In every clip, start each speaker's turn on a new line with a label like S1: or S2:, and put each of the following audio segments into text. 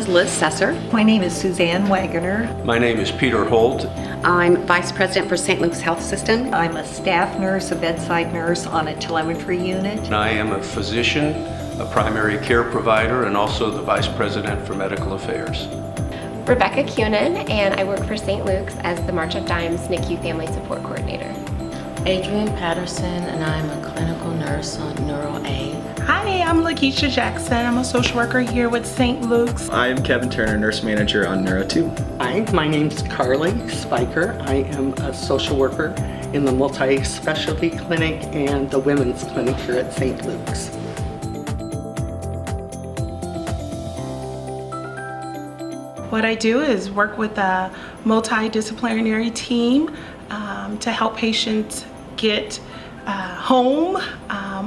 S1: is Liz Sesser.
S2: My name is Suzanne Wagoner.
S3: My name is Peter Holt.
S1: I'm Vice President for St. Luke's Health System.
S2: I'm a staff nurse, a bedside nurse on a telemetry unit.
S3: And I am a physician, a primary care provider, and also the Vice President for Medical Affairs.
S4: Rebecca Cunin, and I work for St. Luke's as the March of Dimes NICU Family Support Coordinator.
S5: Adrienne Patterson, and I'm a clinical nurse on Neuro A.
S6: Hi, I'm Lakeisha Jackson. I'm a social worker here with St. Luke's.
S7: I'm Kevin Turner, nurse manager on Neuro 2.
S8: Hi, my name's Carly Spiker. I am a social worker in the multi-specialty clinic and the women's clinic here at St. Luke's.
S6: What I do is work with a multidisciplinary team to help patients get home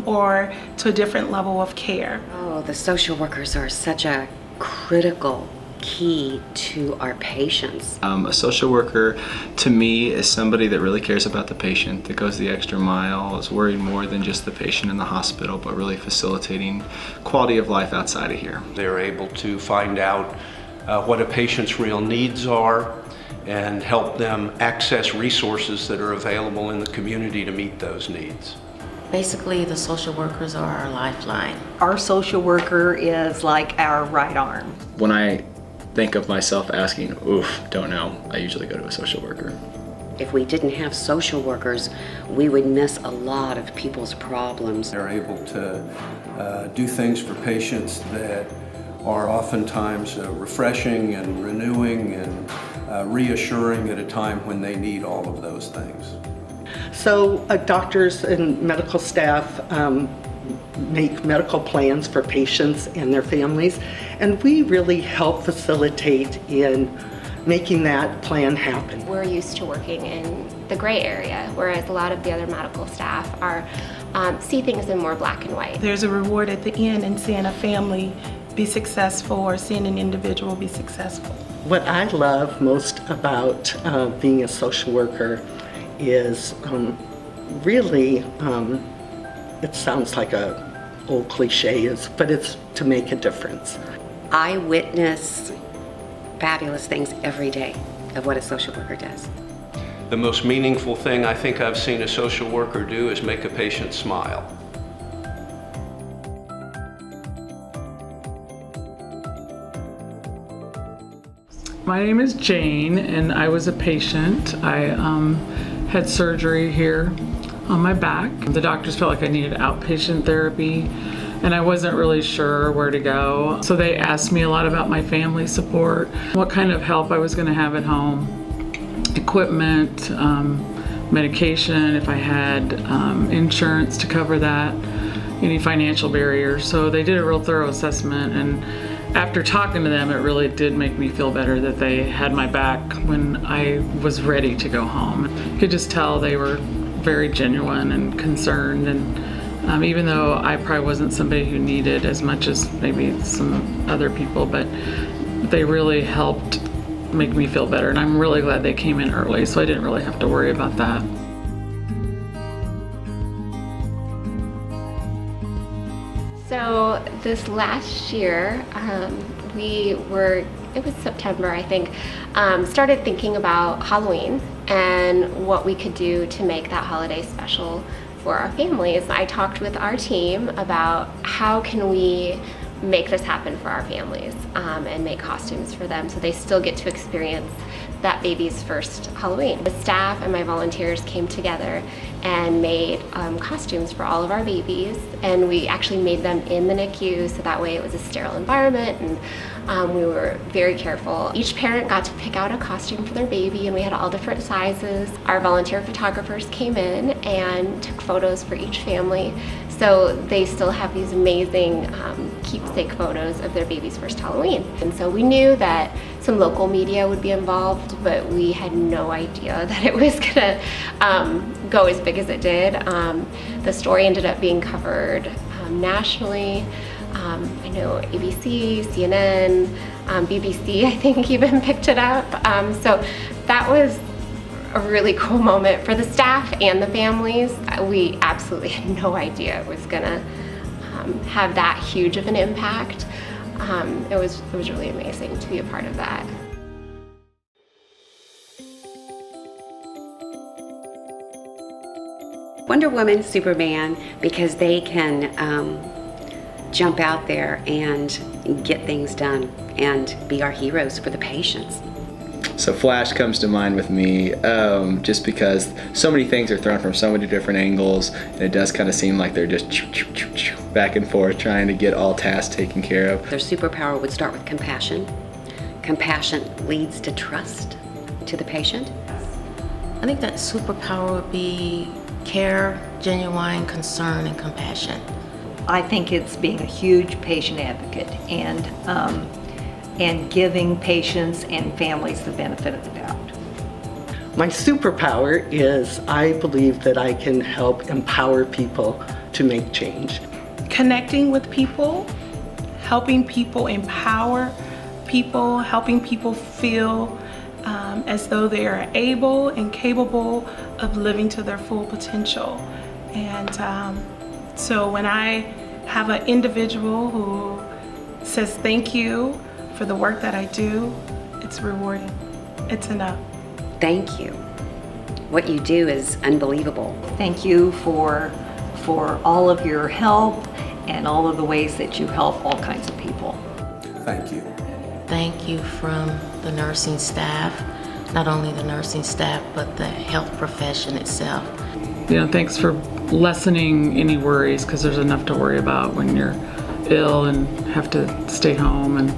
S6: or to a different level of care.
S1: Oh, the social workers are such a critical key to our patients.
S7: A social worker, to me, is somebody that really cares about the patient, that goes the extra mile, is worried more than just the patient in the hospital, but really facilitating quality of life outside of here.
S3: They're able to find out what a patient's real needs are and help them access resources that are available in the community to meet those needs.
S5: Basically, the social workers are our lifeline.
S2: Our social worker is like our right arm.
S7: When I think of myself asking, oof, don't know, I usually go to a social worker.
S1: If we didn't have social workers, we would miss a lot of people's problems.
S3: They're able to do things for patients that are oftentimes refreshing and renewing and reassuring at a time when they need all of those things.
S8: So doctors and medical staff make medical plans for patients and their families, and we really help facilitate in making that plan happen.
S4: We're used to working in the gray area, whereas a lot of the other medical staff are see things in more black and white.
S6: There's a reward at the end in seeing a family be successful or seeing an individual be successful.
S8: What I love most about being a social worker is really, it sounds like a old cliche, but it's to make a difference.
S1: I witness fabulous things every day of what a social worker does.
S3: The most meaningful thing I think I've seen a social worker do is make a patient smile.
S9: My name is Jane, and I was a patient. I had surgery here on my back. The doctors felt like I needed outpatient therapy, and I wasn't really sure where to go. So they asked me a lot about my family support, what kind of help I was going to have at home, equipment, medication, if I had insurance to cover that, any financial barriers. So they did a real thorough assessment, and after talking to them, it really did make me feel better that they had my back when I was ready to go home. You could just tell they were very genuine and concerned, and even though I probably wasn't somebody who needed as much as maybe some other people, but they really helped make me feel better, and I'm really glad they came in early, so I didn't really have to worry about that.
S4: So this last year, it was September, I think, started thinking about Halloween and what we could do to make that holiday special for our families. I talked with our team about how can we make this happen for our families and make costumes for them so they still get to experience that baby's first Halloween. The staff and my volunteers came together and made costumes for all of our babies, and we actually made them in the NICU so that way it was a sterile environment, and we were very careful. Each parent got to pick out a costume for their baby, and we had all different sizes. Our volunteer photographers came in and took photos for each family, so they still have these amazing keepsake photos of their baby's first Halloween. And so we knew that some local media would be involved, but we had no idea that it was gonna go as big as it did. The story ended up being covered nationally. I know ABC, CNN, BBC, I think even picked it up. So that was a really cool moment for the staff and the families. We absolutely had no idea it was gonna have that huge of an impact. It was really amazing to be a part of that.
S1: Wonder Woman, Superman, because they can jump out there and get things done and be our heroes for the patients.
S7: So Flash comes to mind with me, just because so many things are thrown from so many different angles, and it does kind of seem like they're just back and forth trying to get all tasks taken care of.
S1: Their superpower would start with compassion. Compassion leads to trust to the patient.
S5: I think that superpower would be care, genuine concern, and compassion.
S2: I think it's being a huge patient advocate and giving patients and families the benefit of the doubt.
S8: My superpower is I believe that I can help empower people to make change.
S6: Connecting with people, helping people empower people, helping people feel as though they are able and capable of living to their full potential. And so when I have an individual who says thank you for the work that I do, it's rewarding. It's enough.
S1: Thank you. What you do is unbelievable.
S2: Thank you for all of your help and all of the ways that you help all kinds of people.
S3: Thank you.
S5: Thank you from the nursing staff, not only the nursing staff, but the health profession itself.
S9: Thanks for lessening any worries, because there's enough to worry about when you're ill and have to stay home and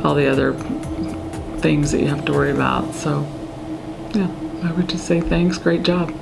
S9: all the other things that you have to worry about. So, yeah, I would just say thanks. Great job.